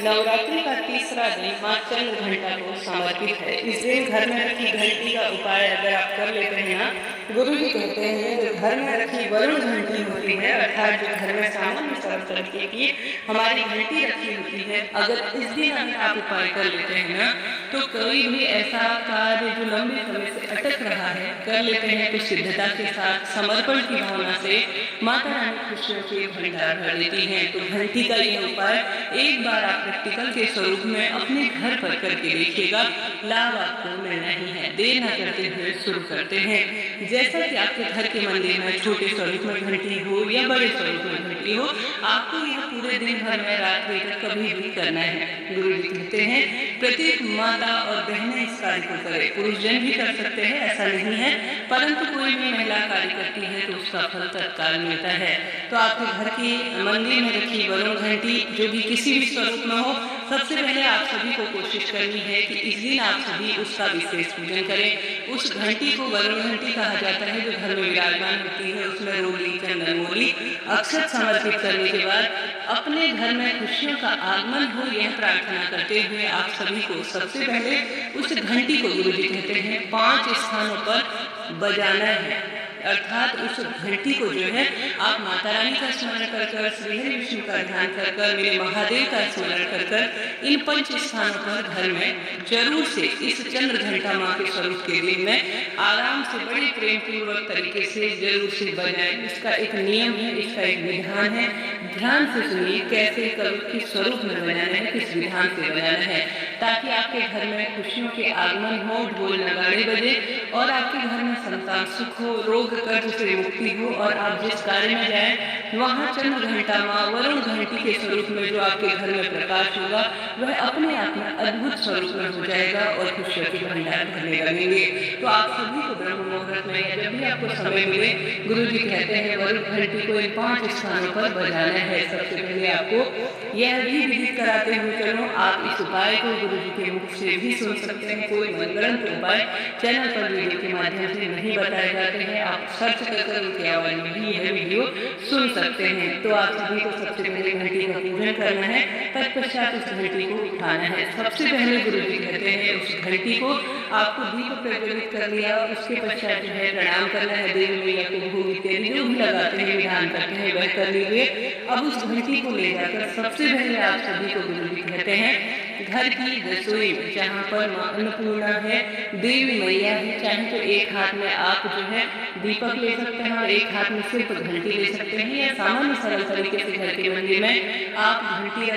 नवरात्रि का तीसरा दिन माँ चंद्र घंटा को समर्पित है। इस दिन घर में रखी घंटी का उपाय अगर आप कर लेते हैं ना, गुरु जी कहते हैं जो घर में रखी वरुण घंटी होती है, अर्थात जो घर में सामान्य सरल तरीके की हमारी घंटी रखी होती है, अगर इस दिन अगर आप उपाय कर लेते हैं ना, तो कोई भी ऐसा कार्य जो लंबे समय से अटक रहा है कर लेते हैं तो सिद्धता के साथ समर्पण की भावना से माता रानी खुशियों के भंडार भर देती हैं। तो घंटी का यह उपाय एक बार आप प्रैक्टिकल के स्वरूप में अपने घर पर करके देखिएगा, लाभ आपको मिलना ही है। देर न करते हुए शुरू करते हैं। जैसा कि आपके घर के मंदिर में छोटे स्वरूप में घंटी हो या बड़े स्वरूप में घंटी हो, आपको यह पूरे दिन भर में रात्रि तक कभी भी करना है। गुरु जी कहते हैं प्रत्येक माता और बहनें इस कार्य को करें। पुरुष जन भी कर सकते हैं, ऐसा नहीं है, परंतु कोई भी महिला कार्य करती है तो उसका फल तत्काल मिलता है। तो आपके घर की मंदिर में रखी वरुण घंटी जो भी किसी भी स्वरूप में हो, सबसे पहले आप सभी को कोशिश करनी है कि इस दिन आप सभी उसका विशेष पूजन करें। उस घंटी को वरुण घंटी कहा जाता है जो घर में विराजमान होती है। उसमें रोली, चंदन, मोली, अक्षत समर्पित करने के बाद अपने घर में खुशियों का आगमन हो, यह प्रार्थना करते हुए आप सभी को सबसे पहले उस घंटी को गुरु जी कहते हैं 5 स्थानों पर बजाना है। अर्थात उस घंटी को जो है आप माता रानी का स्मरण कर श्री हरि विष्णु का ध्यान कर मेरे महादेव का स्मरण कर इन 5 स्थानों पर घर में जरूर से इस चंद्र घंटा माँ के स्वरूप के दिन में आराम से बड़े प्रेम पूर्वक तरीके से जरूर से बजाएं। इसका एक नियम है, इसका एक विधान है। ध्यान से सुनिए कैसे किस स्वरूप में बजाना है, किस विधान से बजाना है, ताकि आपके घर में खुशियों के आगमन हो, ढोल नगाड़े बजे और आपके घर में संतान सुख हो, रोग कर्ज से मुक्ति हो और आप जिस कार्य में जाएं वहाँ चंद्र घंटा माँ वरुण घंटी के स्वरूप में जो आपके घर में प्रकाश होगा वह अपने आप में अद्भुत स्वरूप में हो जाएगा और खुशियों के भंडार भरने लगेंगे। तो आप सभी को ब्रह्म मुहूर्त में या जब भी आपको समय मिले, गुरु जी कहते हैं वरुण घंटी को इन 5 स्थानों पर बजाना है। सबसे पहले आपको यह भी विदित कराते हुए चलो, आप इस उपाय को गुरु जी के मुख से भी सुन सकते हैं। कोई मनगढ़ंत उपाय चैनल पर वीडियो के माध्यम से नहीं बताए जाते हैं, आप सर्च कर उनकी आवाज में भी यह वीडियो सुन सकते हैं। तो आप सभी को सबसे पहले घंटी का पूजन करना है, तत्पश्चात उस घंटी को उठाना है। सबसे पहले गुरु जी कहते हैं उस घंटी को आपको दीप प्रज्वलित कर लिया, उसके पश्चात जो है प्रणाम करना है, देवी मैया को भोग इत्यादि जो भी लगाते हैं विधान करते हैं वह कर लीजिए। अब उस घंटी को ले जाकर सबसे पहले आप सभी को गुरु जी कहते हैं घर की रसोई में जहाँ पर माँ अन्नपूर्णा है, देवी मैया है, चाहे तो एक हाथ में आप जो है दीपक ले सकते हैं और एक हाथ में सिर्फ घंटी ले सकते हैं, या सामान्य सरल तरीके से घर के मंदिर में आप घंटी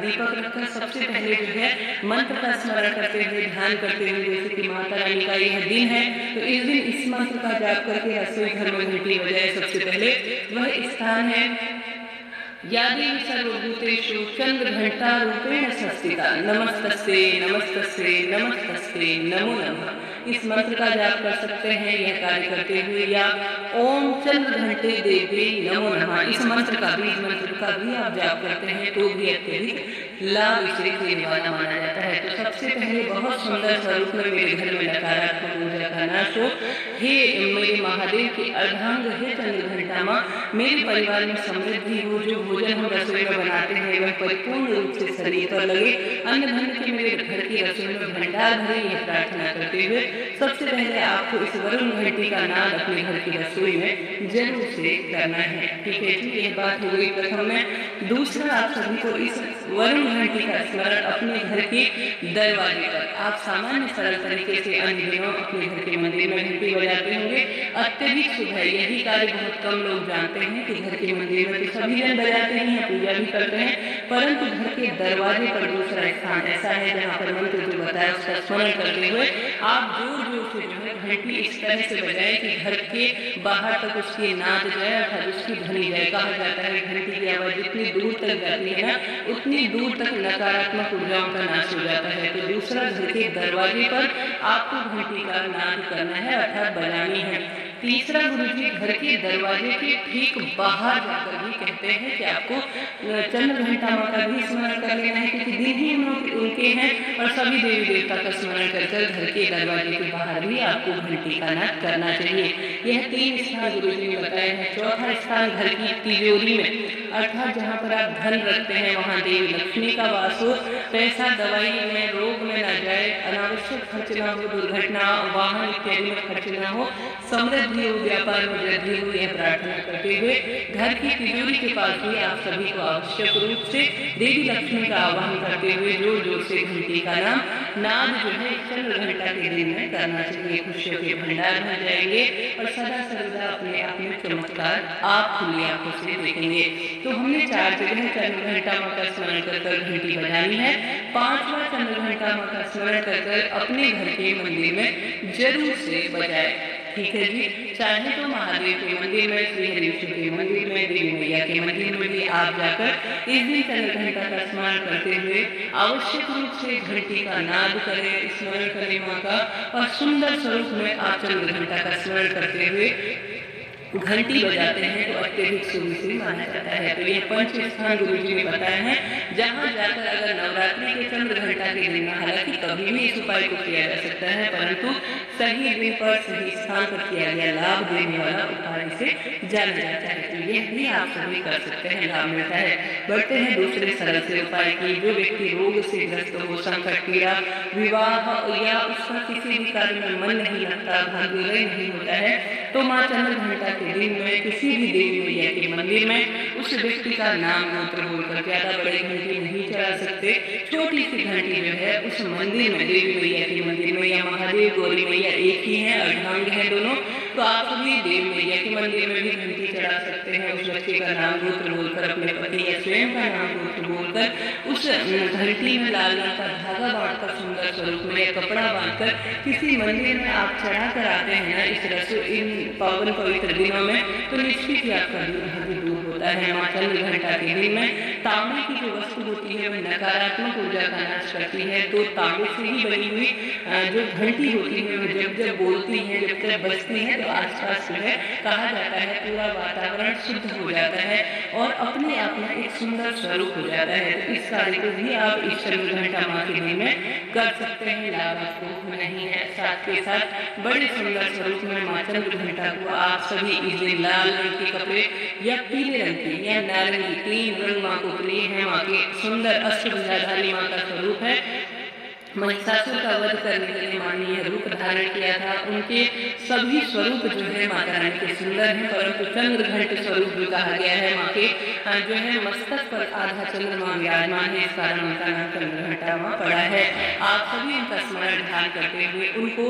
दीपक रखकर सबसे पहले जो है मंत्र का स्मरण करते हुए ध्यान करते हुए, जैसे कि माता रानी का यह दिन है तो इस दिन इस मंत्र का जाप करके रसोई घर में घंटी बजाए। सबसे पहले वह स्थान है या देवी सर्वभूतेषु चंद्र घंटा रूपेण संस्थिता नमस्तस्ते नमस्तस्ते नमस्तस्ते नमो नमः। इस मंत्र का जाप कर सकते हैं यह कार्य करते हुए, या ओम चंद्र घंटे देवी नमो नमः इस मंत्र का भी आप जाप करते हैं तो भी अत्यधिक लाभ इसे देने वाला माना जाता है। तो सबसे पहले बहुत सुंदर स्वरूप में मेरे घर में नकारात्मक ऊर्जा का नाश हो, हे मेरे महादेव के अर्धांग हे चंद्र घंटा माँ, मेरे परिवार में समृद्धि हो, जो भोजन हम रसोई में बनाते हैं वह परिपूर्ण रूप से शरीर पर लगे, अन्न धन के मेरे घर की रसोई में भंडार भरे, यह प्रार्थना करते हुए सबसे पहले आपको इस वरुण घंटी का नाद अपने घर की रसोई में जरूर से करना है। ठीक है जी, यह बात हो गई प्रथम में। दूसरा, आप सभी को इस वरुण घंटी का स्मरण अपने घर के दरवाजे पर आप सामान्य सरल तरीके से अन्य दिनों अपने घर के मंदिर में घंटी बजाते होंगे, अत्यधिक शुभ है। यही कार्य बहुत कम लोग जानते हैं कि घर के मंदिर में तो सभी जन बजाते हैं या पूजा भी करते हैं, परंतु घर के दरवाजे पर दूसरा स्थान ऐसा है जहाँ पर मंत्र जो बताया उसका स्मरण करते हुए आप जोर जोर से जो है घंटी इस तरह से बजाएं कि घर के बाहर तक उसकी नाद जाए, अर्थात उसकी ध्वनि जाए। कहा जाता है घंटी की आवाज जितनी दूर तक जाती है ना, उतनी दूर तक नकारात्मक ऊर्जाओं का नाश हो जाता है। तो दूसरा, घर के दरवाजे पर आपको घंटी का नाद करना है, अर्थात बजानी है। तीसरा, गुरु जी घर के दरवाजे के ठीक बाहर जाकर भी कहते हैं कि आपको चंद्र घंटा माँ का भी स्मरण कर लेना है, क्योंकि दिन ही उनके हैं और सभी देवी देवता का स्मरण कर कर घर के दरवाजे के बाहर भी आपको घंटी का नाद करना चाहिए। यह 3 स्थान गुरुजी ने बताए हैं। चौथा स्थान घर की तिजोरी में, अर्थात जहाँ पर आप धन रखते हैं वहाँ देवी लक्ष्मी का वास हो, पैसा दवाई में रोग में न जाए, अनावश्यक खर्च न हो, दुर्घटना वाहन इत्यादि में खर्च न हो, समृद्धि हो, व्यापार में वृद्धि हो, यह प्रार्थना करते हुए घर की तिजोरी के पास भी आप सभी को आवश्यक रूप से देवी लक्ष्मी का आह्वान करते हुए जोर जोर से घंटी का नाद जो है चंद्र घंटा के दिन में करना चाहिए। खुशियों के भंडार भर जाएंगे और सदा सर्वदा अपने आप में चमत्कार आप खुली आंखों से देखेंगे। तो हमने 4 जगह चंद्र घंटा माँ का स्मरण कर कर घंटी बजानी है। 5वां चंद्र घंटा माँ का स्मरण कर कर अपने घर के मंदिर में जरूर से बजाए। ठीक है जी। चाहे तो महादेव के मंदिर में, श्री हरिविष्णु के मंदिर में, देवी मैया के मंदिर में भी आप जाकर इस दिन चंद्र घंटा का स्मरण करते हुए आवश्यक रूप से घंटी का नाद करें, स्मरण करें माँ का, और सुंदर स्वरूप में आप चंद्र घंटा का स्मरण करते हुए घंटी बजाते हैं तो अत्यधिक शुभ से माना जाता है। तो ये 5 स्थान गुरुजी ने बताए हैं जहाँ जाकर अगर नवरात्रि के चंद्र घंटा के दिन, हालांकि कभी भी इस उपाय को किया जा सकता है, परंतु सही दिन पर सही स्थान पर किया गया लाभ देने वाला उपाय से जाना जाता है। तो यह भी आप सभी कर सकते हैं, लाभ मिलता है। बढ़ते हैं दूसरे सरल से उपाय की। जो व्यक्ति रोग से ग्रस्त हो, संकट, पीड़ा, विवाह या उसका किसी भी कार्य में मन नहीं लगता, भाग्योदय नहीं होता है, तो माँ चंद्र घंटा के दिन में किसी भी देवी मैया के मंदिर में उस व्यक्ति का नाम मंत्र बोलकर, ज्यादा बड़ी घंटी नहीं चढ़ा सकते, छोटी सी घंटी जो है उस मंदिर में, देवी मैया के मंदिर में, या महादेव गौरी मैया एक ही है, अर्धांग है दोनों, तो आप सभी देवी मैया के मंदिर में भी घंटी चढ़ा सकते हैं। उस बच्चे का नाम गोत्र बोलकर, अपने पति या स्वयं का नाम गोत्र बोलकर उस घंटी में लाल रंग का धागा बांधकर, सुंदर स्वरूप में कपड़ा बांधकर किसी मंदिर में आप चढ़ा कर आते हैं ना इस रस इन पावन पवित्र दिनों में, तो निश्चित ही आपका दुर्भाग्य दूर होता है। माँ चंद्र घंटा के दिन में तांबे की जो वस्तु होती है वह नकारात्मक ऊर्जा का नाश करती है। तो तांबे से ही बनी हुई जो घंटी होती है वह जब जब बोलती है, जब जब बजती है, तो आसपास जो है कहा जाता है पूरा वातावरण शुद्ध हो जाता है और अपने आप में एक सुंदर स्वरूप हो जाता है। तो इस कार्य को भी आप इस चंद्र घंटा माँ के दिन में कर सकते हैं, लाभ आपको नहीं है। साथ के साथ बड़े सुंदर स्वरूप में माँ चंद्र घंटा को आप सभी इस दिन लाल रंग के कपड़े या पीले रंग की या नारंगी, 3 रंग माँ को प्रिय है। माँ के सुंदर अष्टभुजाधारी माँ का स्वरूप है। महिषासुर का वध करने के लिए माँ ने यह रूप धारण किया था। उनके सभी स्वरूप जो है माता रानी के सुंदर हैं, परंतु चंद्र घंट स्वरूप जो कहा गया है माँ के जो है मस्तक पर आधा चंद्रमा विराजमान है, इस कारण उनका नाम चंद्र घंटा माँ पड़ा है। आप सभी उनका स्मरण ध्यान करते हुए उनको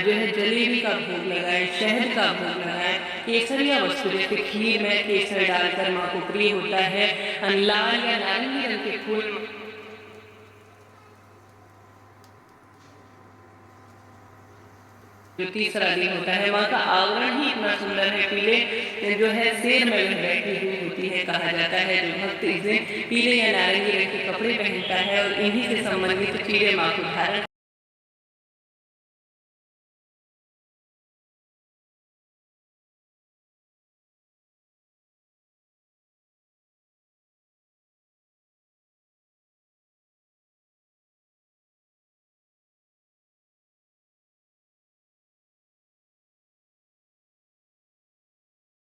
जो है जलेबी का भोग लगाए, शहद का भोग लगाए, केसरिया वस्तु जैसे खीर में केसर डालकर माँ को प्रिय होता है। लाल या नारंगी रंग के फूल जो तीसरा दिन होता है, माँ का आवरण ही इतना सुंदर है, पीले जो है शेर में बैठी हुई होती है। कहा जाता है जो भक्त इस दिन पीले या नारंगी रंग के कपड़े पहनता है और इन्हीं से संबंधित चीजें माँ को धारण